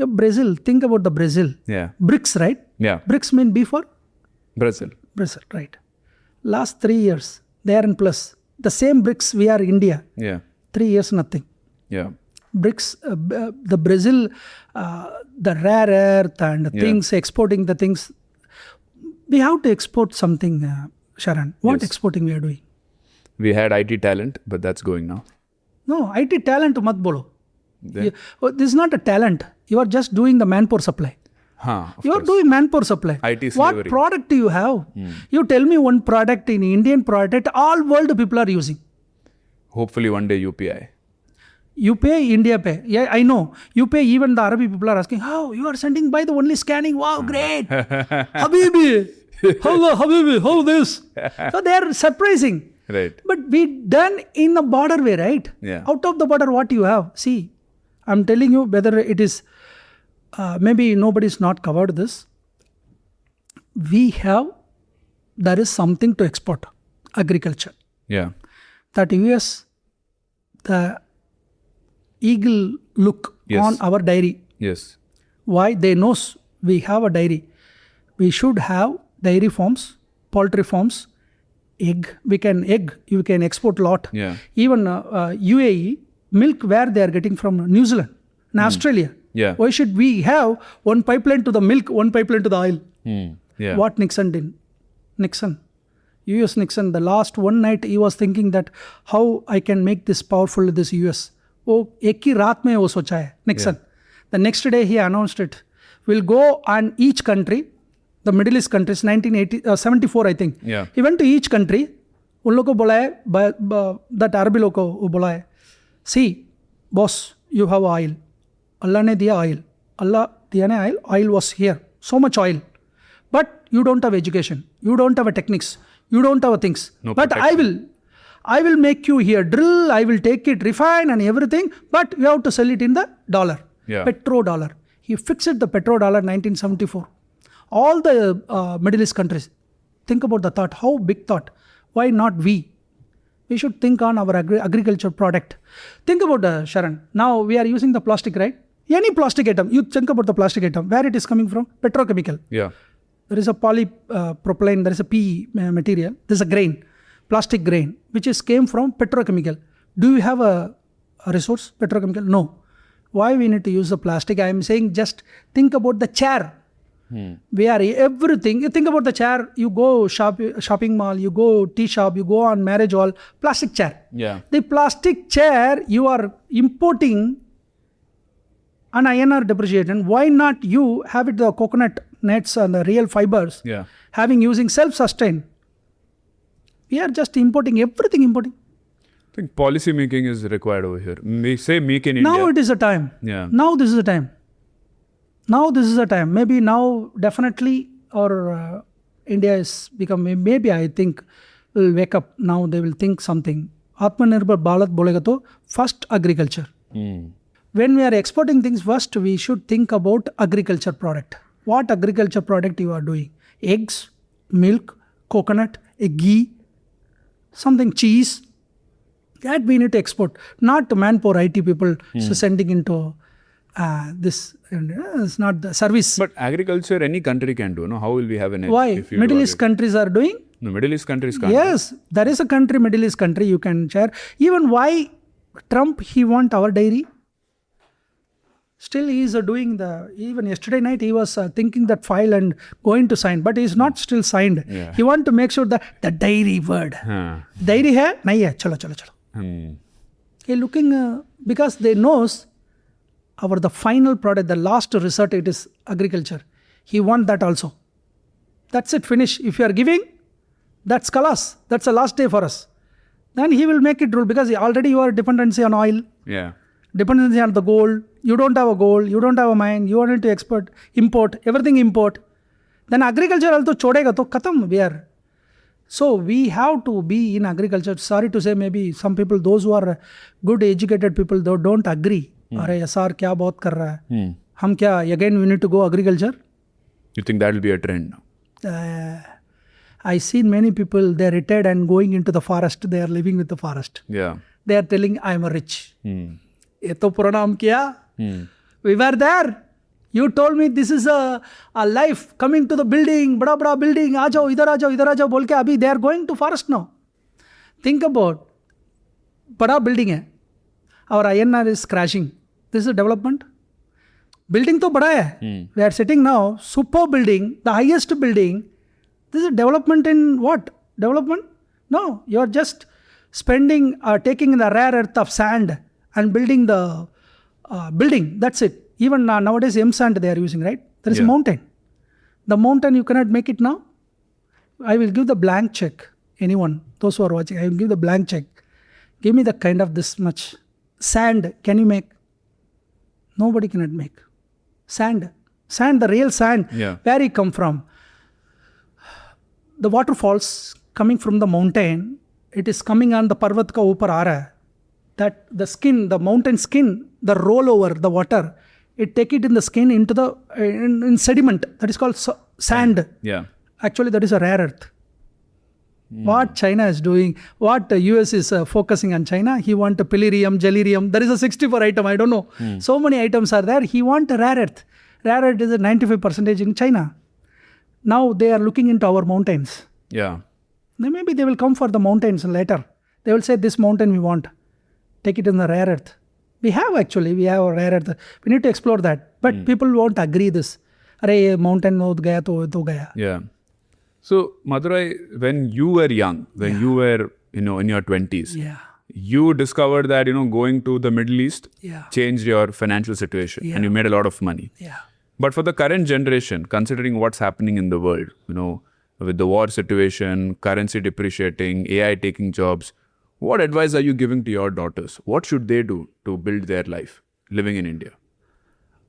Brazil, think about the Brazil. Yeah. BRICS, right? Yeah. BRICS mean B for? Brazil. Brazil, right. Last 3 years, they are in plus. The same BRICS, we are India. Yeah. 3 years, nothing. Yeah. BRICS, the Brazil, the rare earth and things, exporting the things. We have to export something, Sharan. What exporting we are doing? We had IT talent, but that's going now. No, IT talent mat bolo. This is not a talent. You are just doing the manpower supply. You are doing manpower supply. IT what slavery. Product do you have? You tell me one product in Indian product, all world people are using. Hopefully one day UPI. You pay, India pay. Yeah, I know. You pay, even the Arabic people are asking, how? You are sending by the only scanning? Wow, great. Habibi. Hello, Habibi. How this? So they are surprising. Right. But we done in a border way, right? Yeah. Out of the border, what you have? See, I'm telling you whether it is, maybe nobody's not covered this. There is something to export. Agriculture. Yeah. That US, the eagle look on our dairy. Yes. Why? They knows we have a dairy. We should have dairy farms, poultry farms, egg. You can export a lot. Yeah. Even UAE, milk where they are getting from New Zealand and Australia. Yeah. Why should we have one pipeline to the milk, one pipeline to the oil? Yeah. What Nixon did? US Nixon, the last one night he was thinking that how I can make this powerful, this US. Oh, ek hi raat mein wo socha hai, Nixon. The next day he announced it. We'll go on each country, the Middle East countries, 1974 I think. Yeah. He went to each country, उन लोगों को बुलाया, that Arabi लोगों को बुलाया. See, boss, you have oil. Allah ने दिया oil. Allah दिया ने oil was here. So much oil. But you don't have education. You don't have a techniques. You don't have things. No but protection. I will make you here drill. I will take it, refine and everything. But you have to sell it in the dollar. Yeah. Petrodollar. He fixed the petrodollar 1974. All the Middle East countries. Think about the thought. How big thought? Why not we? We should think on our agriculture product. Think about Sharan. Now we are using the plastic, right? Any plastic item. You think about the plastic item. Where it is coming from? Petrochemical. Yeah. There is a polypropylene, there is a PE material, there is a grain, plastic grain, which came from petrochemical. Do you have a resource, petrochemical? No. Why we need to use the plastic? I am saying just think about the chair. We are everything. You think about the chair, you go shopping mall, you go tea shop, you go on marriage hall, plastic chair. Yeah. The plastic chair, you are importing an INR depreciation. Why not you have it the coconut nets and the real fibers, using self-sustain? We are just importing everything, importing. I think policy making is required over here. We say make in India. Now it is a time. Yeah. Now this is the time. Now this is the time. Maybe now definitely or India is becoming, maybe I think will wake up. Now they will think something. Atmanirbhar Bharat bolega to first agriculture. When we are exporting things, first we should think about agriculture product. What agriculture product you are doing? Eggs, milk, coconut, ghee, something cheese. That we need to export. Not manpower IT people sending into this. It's not the service. But agriculture any country can do. No? How will we have an edge? Why? If you Middle East countries are doing? No, Middle East countries can't. Yes. There is a country, Middle East country you can share. Even why Trump, he want our dairy? Still he is doing even yesterday night he was thinking that file and going to sign, but he is not still signed. Yeah. He want to make sure that the dairy word. Dairy hai? Nahi hai. Chalo. He looking, because they knows the final product, the last result, it is agriculture. He want that also. That's it, finish. If you are giving, that's kalas. That's the last day for us. Then he will make it rule because already you are dependency on oil. Yeah. Dependency on the gold. You don't have a gold. You don't have a mine. You want to import, everything import. Then agriculture also chodega to khatam we are. So we have to be in agriculture. Sorry to say, maybe some people, those who are good educated people, they don't agree. Arey SR kya bahut kar raha hai. Hum kya again we need to go agriculture? You think that will be a trend now? I seen many people, they are retired and going into the forest. They are living with the forest. Yeah. They are telling I am a rich. ये तो पुराना हम किया. We were there. You told me this is a life coming to the building, bada building, aa jao, idhar aa jao, bolke abhi they are going to forest now. Think about, bada building hai. Our INR is crashing. This is a development. Building to bada hai. We are sitting now, super building, the highest building. This is a development in what? Development? No, you are just spending, taking the rare earth of sand and building the building. That's it. Even nowadays, M sand they are using, right? There is a mountain. The mountain, you cannot make it now. I will give the blank check. Anyone, those who are watching, I will give the blank check. Give me the kind of this much. Sand, can you make? Nobody cannot make. Sand, the real sand. Where it come from? The waterfalls coming from the mountain, it is coming on the parvat ka upar aa raha hai. That the skin, the mountain skin, the rollover, the water, it take it in the skin into the in sediment. That is called sand. Yeah. Actually, that is a rare earth. What China is doing, what the US is focusing on China, he want a palladium, gelerium. There is a 64 item, I don't know. So many items are there. He want a rare earth. Rare earth is a 95% in China. Now they are looking into our mountains. Yeah. Then maybe they will come for the mountains later. They will say, this mountain we want. Take it in the rare earth. We have a rare earth. We need to explore that. But people won't agree this. Arey, mountain ho gaya to gaya. Yeah. So, Madurai, when you were young, when you were, in your 20s, you discovered that, going to the Middle East changed your financial situation and you made a lot of money. Yeah. But for the current generation, considering what's happening in the world, with the war situation, currency depreciating, AI taking jobs, what advice are you giving to your daughters? What should they do to build their life living in India?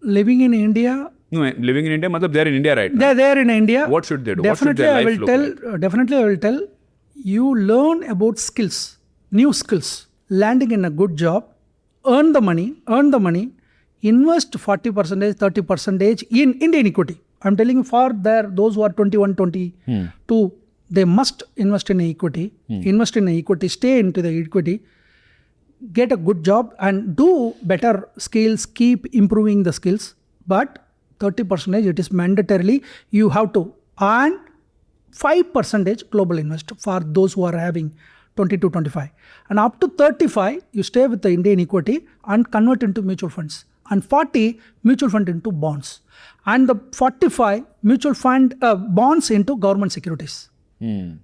Living in India? No, living in India, they're in India right now. They're there in India. What should they do? Definitely, what should their life look like? Definitely, I will tell. You learn about skills, new skills, landing in a good job, earn the money, invest 40%, 30% in Indian equity. I'm telling you, for those who are 21, 22, they must invest in equity, stay into the equity, get a good job and do better skills, keep improving the skills. But 30%, it is mandatorily, you have to earn 5% global invest for those who are having 20 to 25. And up to 35, you stay with the Indian equity and convert into mutual funds. And 40, mutual fund into bonds. And the 45, mutual fund bonds into government securities.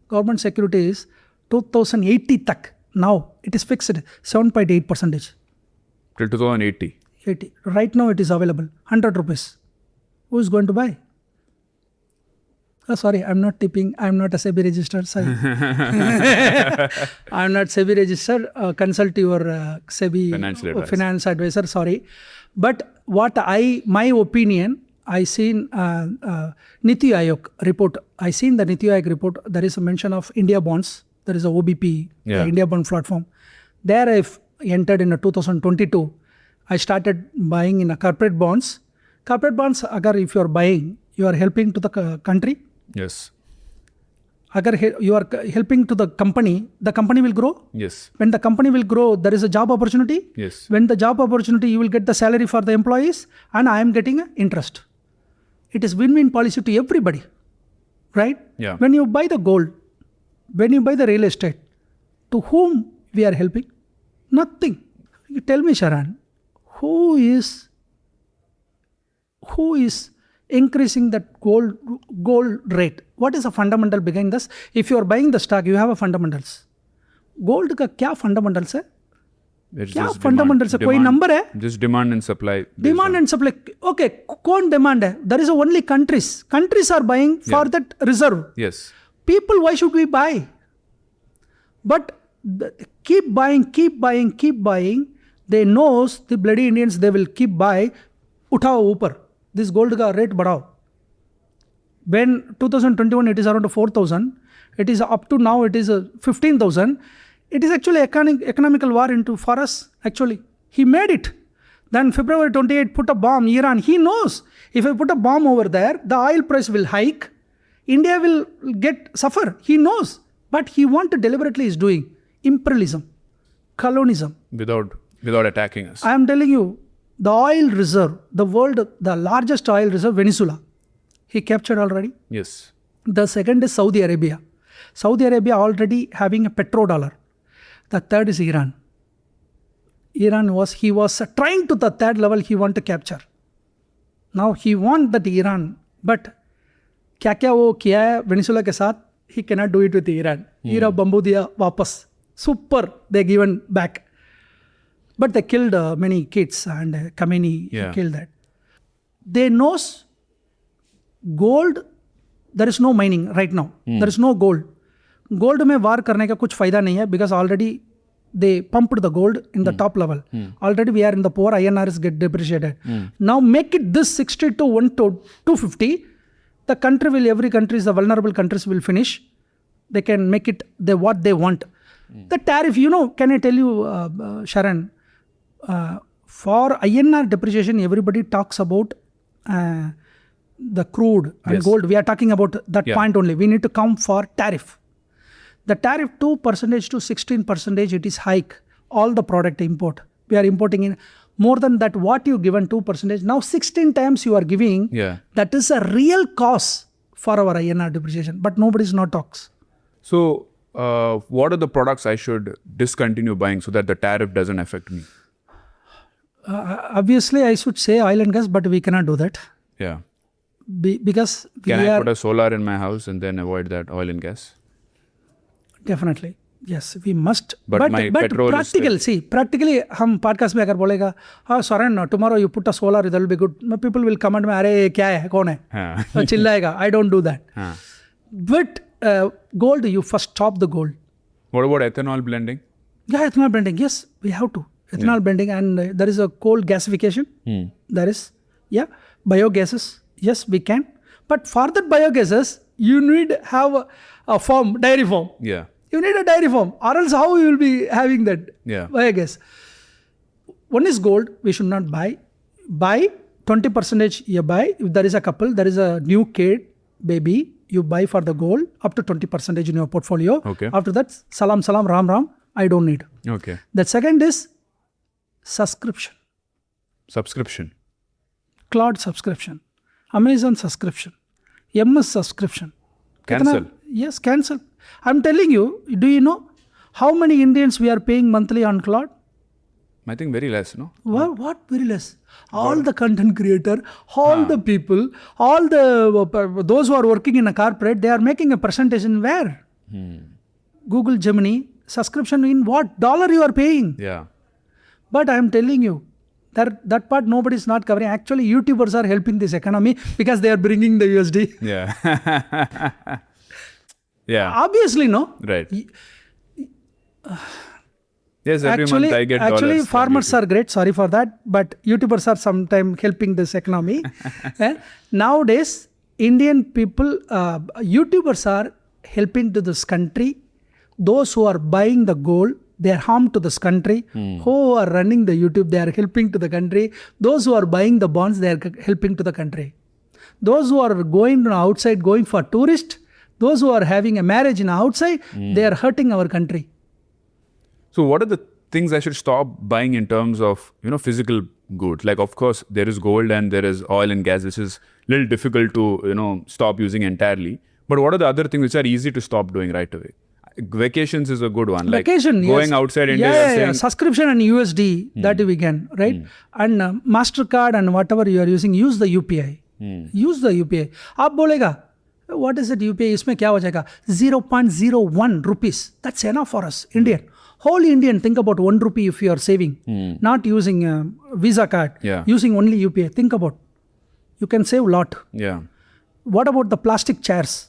Government securities, 2080 tak. Now, it is fixed, 7.8%. Till 2080? 80. Right now, it is available, 100 rupees. Who is going to buy? Sorry, I'm not tipping. I'm not a SEBI registered. Sorry. I'm not SEBI registered. Consult your SEBI finance advisor. Sorry. But my opinion, I seen Niti Aayog report. I seen the Niti Aayog report. There is a mention of India bonds. There is a OBP, the India bond platform. There I've entered in 2022. I started buying in corporate bonds. Corporate bonds, if you are buying, you are helping to the country. Yes. Agar you are helping to the company will grow. Yes. When the company will grow, there is a job opportunity. Yes. When the job opportunity, you will get the salary for the employees and I am getting interest. It is win-win policy to everybody. Right? Yeah. When you buy the gold, when you buy the real estate, to whom we are helping? Nothing. You tell me, Sharan, who is increasing that gold rate? What is the fundamental behind this? If you are buying the stock, you have a fundamentals. Gold का क्या fundamentals है? क्या fundamentals है? कोई number है? Just demand and supply. Demand and supply. Okay, कौन demand है? There is only countries. Countries are buying for that reserve. Yes. People, why should we buy? But keep buying. They knows the bloody Indians, they will keep buy. उठाओ ऊपर. This gold का rate बढ़ाओ. When 2021 it is around 4,000, it is up to now it is 15,000. It is actually economical war for us. Actually, he made it. Then February 28 put a bomb. Iran. He knows if I put a bomb over there, the oil price will hike. India will suffer. He knows, but he deliberately is doing imperialism, colonialism. Without attacking us. I am telling you, The oil reserve, the largest oil reserve, Venezuela, he captured already. Yes. The second is Saudi Arabia. Saudi Arabia already having a petrodollar. The third is Iran. He was trying to the third level he want to capture. Now he want that Iran, but क्या वो किया है Venezuela के साथ, he cannot do it with Iran. Iran bamboo दिया वापस. Super, they given back. But they killed many kids and Khamenei killed that. They knows gold, there is no mining right now. There is no gold. Gold में वार करने का कुछ फायदा नहीं है because already they pumped the gold in the top level. Already we are in the poor, INR is get depreciated. Now make it this 60 to 1 to 250. The country will, every country, the vulnerable countries will finish. They can make it what they want. The tariff, can I tell you, Sharan, for INR depreciation, everybody talks about the crude and gold. We are talking about that point only. We need to come for tariff. The tariff 2% to 16%, it is hike. All the product import. We are importing in more than that what you given 2%. Now 16 times you are giving. That is a real cost for our INR depreciation. But nobody is not talks. So what are the products I should discontinue buying so that the tariff doesn't affect me? Obviously, I should say oil and gas, but we cannot do that. Yeah. Because Can I put a solar in my house and then avoid that oil and gas? Definitely. Yes, we must. But my petrol practically, हम podcast में अगर बोलेगा, Sharan, tomorrow you put a solar, that will be good. People will comment में, अरे क्या है, कौन है? चिल्लाएगा. I don't do that. But gold, you first stop the gold. What about ethanol blending? Yeah, ethanol blending. Yes, we have to. Ethanol blending, and there is a coal gasification. There is, biogases. Yes, we can. But for that biogases, you need have a farm, dairy farm. Yeah. You need a dairy farm, or else how you will be having that biogas? One is gold, we should not buy. Buy 20% you buy. If there is a couple, there is a new kid, baby, you buy for the gold up to 20% in your portfolio. Okay. After that, salam, ram, I don't need. Okay. The second is subscription. Cloud subscription. Amazon subscription. MS subscription. Cancel. Yes, cancel. I'm telling you, do you know how many Indians we are paying monthly on cloud? I think very less, no? What very less? All the content creator, all the people, all the those who are working in a corporate, they are making a presentation where? Google Gemini, subscription in what? $1 you are paying. Yeah. But I am telling you, that part nobody is not covering. Actually, YouTubers are helping this economy because they are bringing the USD. Yeah. Yeah. Obviously, no? Right. Yes, every month I get Actually, dollars farmers are great. Sorry for that. But YouTubers are sometimes helping this economy. Nowadays, Indian people, YouTubers are helping to this country. Those who are buying the gold, they are harm to this country. Who are running the YouTube, they are helping to the country. Those who are buying the bonds, they are helping to the country. Those who are going outside, going for tourist, those who are having a marriage in outside, they are hurting our country. So what are the things I should stop buying in terms of, physical goods? Like, of course, there is gold and there is oil and gas, which is a little difficult to, stop using entirely. But what are the other things which are easy to stop doing right away? Vacations is a good one. Vacation, like going outside India. Subscription and USD, that we can, right? And MasterCard and whatever you are using, use the UPI. Use the UPI. आप बोलेगा, what is it UPI? इसमें क्या हो जाएगा? 0.01 rupees. That's enough for us, Indian. Whole Indian, think about 1 rupee if you are saving. Not using Visa card. Using only UPI. Think about. You can save a lot. Yeah. What about the plastic chairs?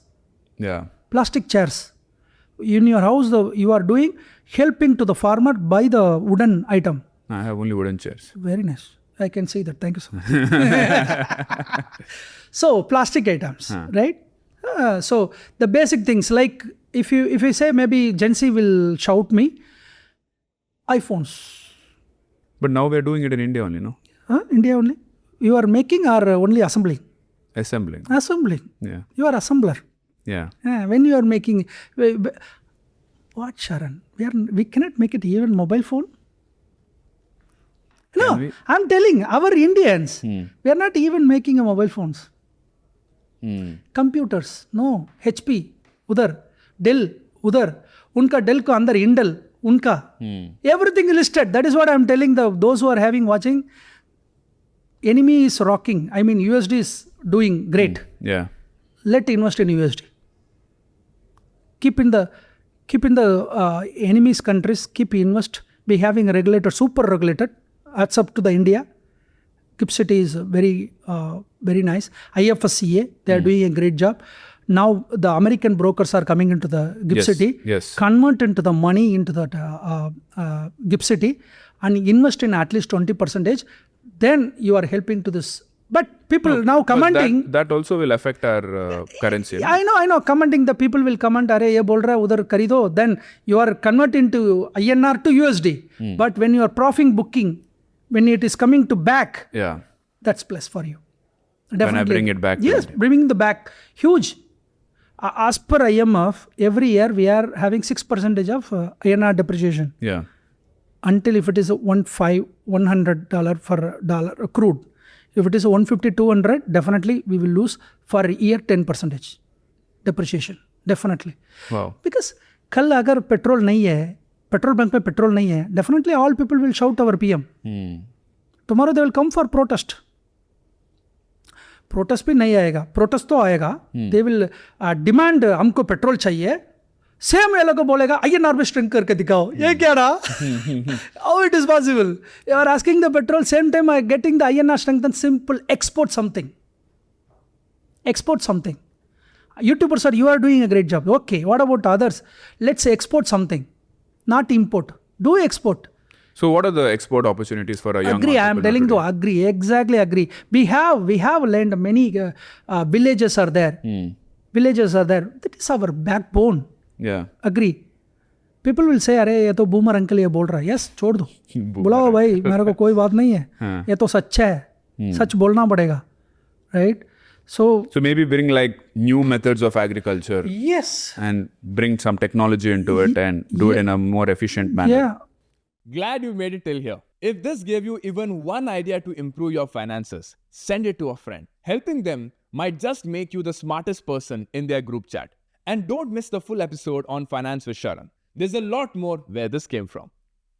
Yeah. Plastic chairs. In your house, you are doing helping to the farmer buy the wooden item. I have only wooden chairs. Very nice. I can see that. Thank you so much. So, plastic items, right? So, the basic things like if you say maybe Gen Z will shout me, iPhones. But now we're doing it in India only, no? India only? You are making or only assembling? Assembling. Yeah. You are assembler. Yeah. When you are making, what Sharan? We cannot make it even mobile phone. No, we? I'm telling our Indians, we are not even making a mobile phones. Computers, no. HP, udhar. Dell, udhar. Unka Dell ko andar Indel, unka. Everything is listed. That is what I'm telling those who are watching. Enemy is rocking. I mean, USD is doing great. Yeah. Let invest in USD. Keep in the enemy's countries. Keep invest. Be having a regulator, super regulated. That's up to the India. GIFT City is very nice. IFSCA, they are doing a great job. Now the American brokers are coming into the GIFT City. Yes. Convert into the money into that GIFT City and invest in at least 20%. Then you are helping to this. But people now commenting. That also will affect our currency. I know. Commenting, the people will comment, "Arey, ye bol raha, udhar kharido." Then you are converting to INR to USD. But when you are profit booking, when it is coming to back, Yeah. that's plus for you. When I bring it back. Yes, bringing the back. Huge. As per IMF, every year we are having 6% of INR depreciation. Yeah. Until if it is $100 for dollar crude. If it is 150, 200, definitely we will lose for a year 10% depreciation. Definitely. Wow. Because कल अगर petrol नहीं है, petrol bunk में petrol नहीं है, definitely all people will shout our PM. Tomorrow they will come for protest. Protest भी नहीं आएगा, protest तो आएगा. They will demand हमको पेट्रोल चाहिए. सेम ये लोग बोलेगा INR में स्ट्रेंथ करके दिखाओ. ये क्या रहा? How it is possible? You are asking the petrol, same time I getting the INR strength and simple export something. Export something. YouTubers sir, you are doing a great job. Okay, what about others? Let's export something, not import. Do export. So what are the export opportunities for a young Agree, I am telling you, agree, exactly agree. We have learned many villages are there. Villages are there. That is our backbone. Yeah. Agree. People will say, अरे ये तो boomer uncle ये बोल रहा है. Yes, छोड़ दो. बुलाओ भाई, मेरे को कोई बात नहीं है. ये तो सच्चा है. सच बोलना पड़ेगा. Right? So maybe bring like new methods of agriculture. Yes. And bring some technology into it and do it in a more efficient manner. Yeah. Glad you made it till here. If this gave you even one idea to improve your finances, send it to a friend. Helping them might just make you the smartest person in their group chat. And don't miss the full episode on Finance with Sharan. There's a lot more where this came from.